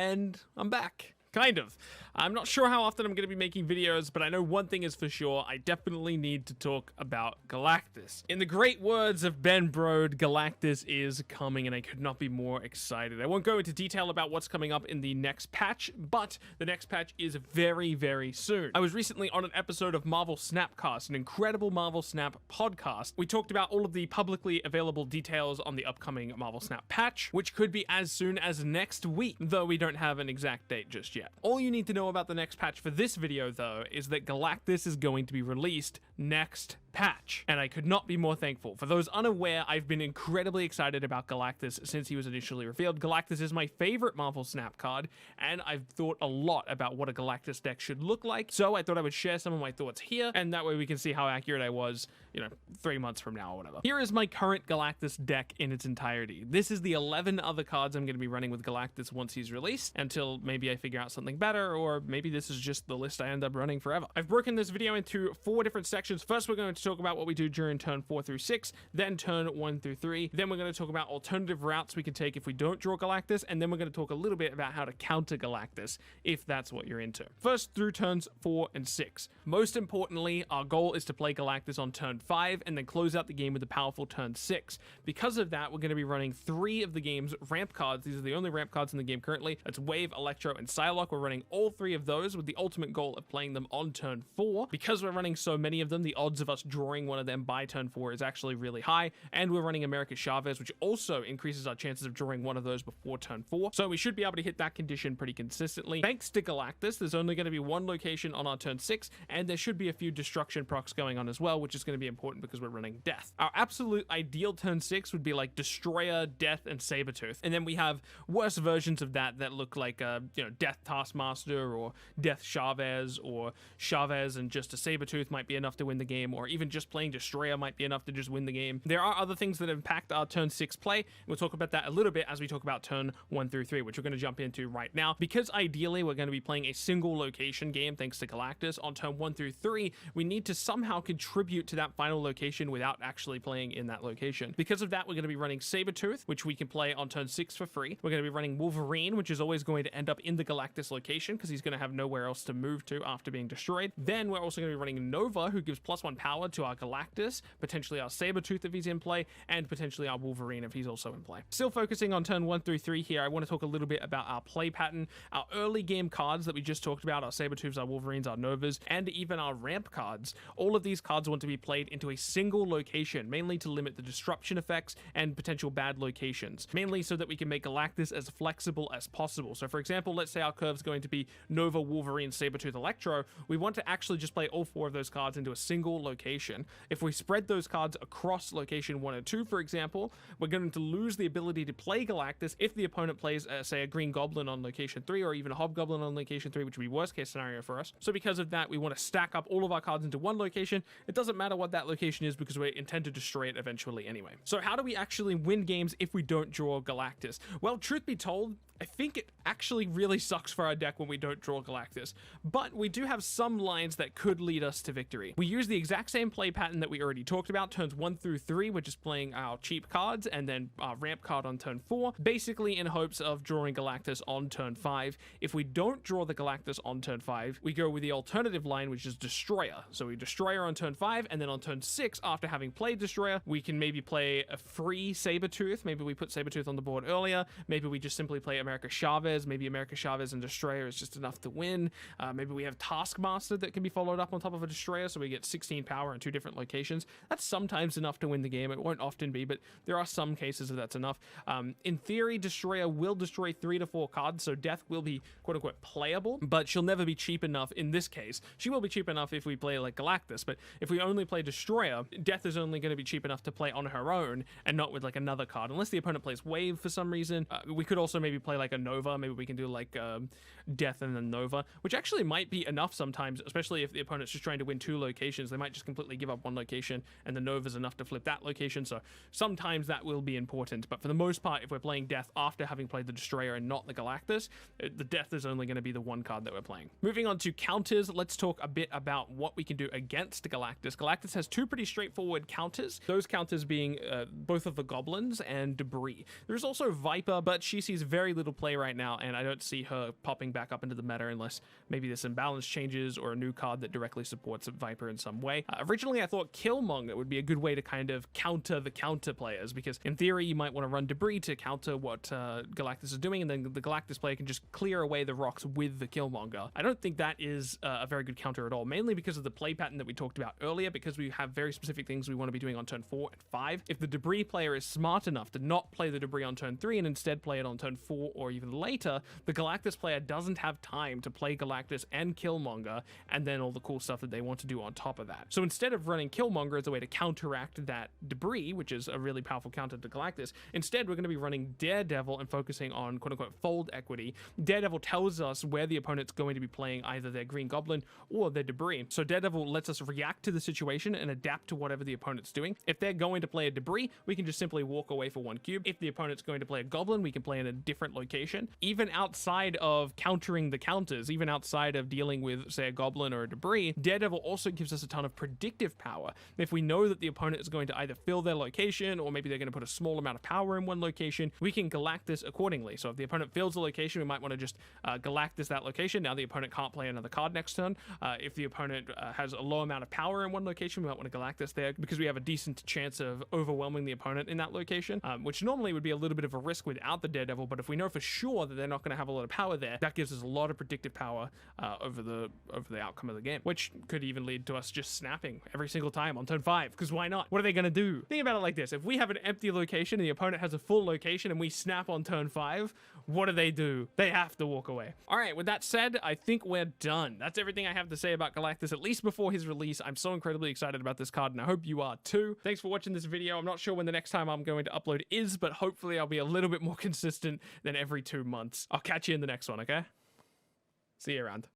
and I'm back. Kind of. I'm not sure how often I'm going to be making videos, but I know one thing is for sure, I definitely need to talk about Galactus. In the great words of Ben Brode, Galactus is coming, and I could not be more excited. I won't go into detail about what's coming up in the next patch, but the next patch is very, very soon. I was recently on an episode of Marvel Snapcast, an incredible Marvel Snap podcast. We talked about all of the publicly available details on the upcoming Marvel Snap patch, which could be as soon as next week, though we don't have an exact date just yet. All you need to know about the next patch for this video, though, is that Galactus is going to be released next patch, and I could not be more thankful. For those unaware, I've been incredibly excited about Galactus since he was initially revealed. Galactus is my favorite Marvel Snap card, and I've thought a lot about what a Galactus deck should look like, so I thought I would share some of my thoughts here, and that way we can see how accurate I was, 3 months from now or whatever. Here is my current Galactus deck in its entirety. This is the 11 other cards I'm going to be running with Galactus once he's released, until maybe I figure out something better, or maybe this is just the list I end up running forever. I've broken this video into 4 different sections. First, we're going to talk about what we do during turn 4 through 6, then turn 1 through 3. Then we're going to talk about alternative routes we can take if we don't draw Galactus, and then we're going to talk a little bit about how to counter Galactus if that's what you're into. First, through turns 4 and 6. Most importantly, our goal is to play Galactus on turn 5 and then close out the game with a powerful turn 6. Because of that, we're going to be running 3 of the game's ramp cards. These are the only ramp cards in the game currently. That's Wave, Electro, and Psylocke. We're running all 3 of those with the ultimate goal of playing them on turn 4. Because we're running so many of them, the odds of us drawing one of them by turn 4 is actually really high, and we're running America Chavez, which also increases our chances of drawing one of those before turn 4, so we should be able to hit that condition pretty consistently. Thanks to Galactus, there's only going to be 1 location on our turn 6, and there should be a few destruction procs going on as well, which is going to be important because we're running Death. Our absolute ideal turn 6 would be like Destroyer, Death, and Sabretooth, and then we have worse versions of that look like Death Taskmaster or Death Chavez, or Chavez and just a Sabretooth might be enough to win the game, or even just playing Destroyer might be enough to just win the game. There are other things that impact our turn 6 play. We'll talk about that a little bit as we talk about turn 1 through 3, which we're going to jump into right now. Because ideally we're going to be playing a single location game thanks to Galactus on turn 1 through 3, we need to somehow contribute to that final location without actually playing in that location. Because of that, we're going to be running Sabretooth, which we can play on turn 6 for free. We're going to be running Wolverine, which is always going to end up in the Galactus location because he's going to have nowhere else to move to after being destroyed. Then we're also going to be running Nova, who gives +1 power to our Galactus, potentially our Sabretooth if he's in play, and potentially our Wolverine if he's also in play. Still focusing on turn 1 through 3 here, I want to talk a little bit about our play pattern. Our early game cards that we just talked about, our Sabretooths, our Wolverines, our Novas, and even our ramp cards, all of these cards want to be played into a single location, mainly to limit the disruption effects and potential bad locations, mainly so that we can make Galactus as flexible as possible. So for example, let's say our curve's going to be Nova, Wolverine, Sabretooth, Electro. We want to actually just play all 4 of those cards into a single location. If we spread those cards across location 1 and 2, for example, we're going to lose the ability to play Galactus if the opponent plays, say, a Green Goblin on location 3, or even a Hobgoblin on location 3, which would be worst case scenario for us. So because of that, we want to stack up all of our cards into one location. It doesn't matter what that location is because we intend to destroy it eventually anyway. So how do we actually win games if we don't draw Galactus? Well, truth be told, I think it actually really sucks for our deck when we don't draw Galactus, but we do have some lines that could lead us to victory. We use the exact same play pattern that we already talked about, turns 1 through 3, which is playing our cheap cards, and then our ramp card on turn 4, basically in hopes of drawing Galactus on turn 5. If we don't draw the Galactus on turn 5, we go with the alternative line, which is Destroyer. So we Destroyer on turn 5, and then on turn 6, after having played Destroyer, we can maybe play a free Sabretooth. Maybe we put Sabretooth on the board earlier. Maybe we just simply play America Chavez. Maybe America Chavez and Destroyer is just enough to win. Maybe we have Taskmaster that can be followed up on top of a Destroyer, so we get 16 power in 2 different locations. That's sometimes enough to win the game. It won't often be, but there are some cases where that's enough. In theory, Destroyer will destroy 3 to 4 cards, so Death will be quote-unquote playable, but she'll never be cheap enough in this case. She will be cheap enough if we play like Galactus, but if we only play Destroyer, Death is only going to be cheap enough to play on her own and not with like another card, unless the opponent plays Wave for some reason. We could also maybe play like a Nova. Maybe we can do like Death and then Nova, which actually might be enough sometimes, especially if the opponent's just trying to win 2 locations. They might just completely immediately give up one location, and the Nova's enough to flip that location, so sometimes that will be important. But for the most part, if we're playing Death after having played the Destroyer and not the Galactus, the Death is only going to be the one card that we're playing. Moving on to counters, let's talk a bit about what we can do against Galactus. Galactus has two pretty straightforward counters, those counters being both of the Goblins and Debris. There's also Viper, but she sees very little play right now, and I don't see her popping back up into the meta unless maybe there's some balance changes or a new card that directly supports Viper in some way. Originally, I thought Killmonger would be a good way to kind of counter the counter players, because in theory, you might want to run Debris to counter what Galactus is doing, and then the Galactus player can just clear away the rocks with the Killmonger. I don't think that is a very good counter at all, mainly because of the play pattern that we talked about earlier, because we have very specific things we want to be doing on turn 4 and 5. If the Debris player is smart enough to not play the Debris on turn 3 and instead play it on turn 4 or even later, the Galactus player doesn't have time to play Galactus and Killmonger and then all the cool stuff that they want to do on top of that. So instead of running Killmonger as a way to counteract that Debris, which is a really powerful counter to Galactus, instead we're going to be running Daredevil and focusing on quote-unquote fold equity. Daredevil tells us where the opponent's going to be playing either their Green Goblin or their Debris. So Daredevil lets us react to the situation and adapt to whatever the opponent's doing. If they're going to play a Debris, we can just simply walk away for 1 cube. If the opponent's going to play a Goblin, we can play in a different location. Even outside of countering the counters, even outside of dealing with, say, a Goblin or a Debris, Daredevil also gives us a ton of predictive power. If we know that the opponent is going to either fill their location, or maybe they're going to put a small amount of power in one location, we can Galactus accordingly. So if the opponent fills the location, we might want to just Galactus that location. Now the opponent can't play another card next turn. If the opponent has a low amount of power in one location, we might want to Galactus there, because we have a decent chance of overwhelming the opponent in that location, which normally would be a little bit of a risk without the Daredevil, but if we know for sure that they're not going to have a lot of power there, that gives us a lot of predictive power over the outcome of the game, which could even lead to us just snapping every single time on turn 5, because why not? What are they going to do? Think about it like this. If we have an empty location and the opponent has a full location and we snap on turn 5, what do? They have to walk away. All right, with that said, I think we're done. That's everything I have to say about Galactus, at least before his release. I'm so incredibly excited about this card, and I hope you are too. Thanks for watching this video. I'm not sure when the next time I'm going to upload is, but hopefully I'll be a little bit more consistent than every 2 months. I'll catch you in the next one, okay? See you around.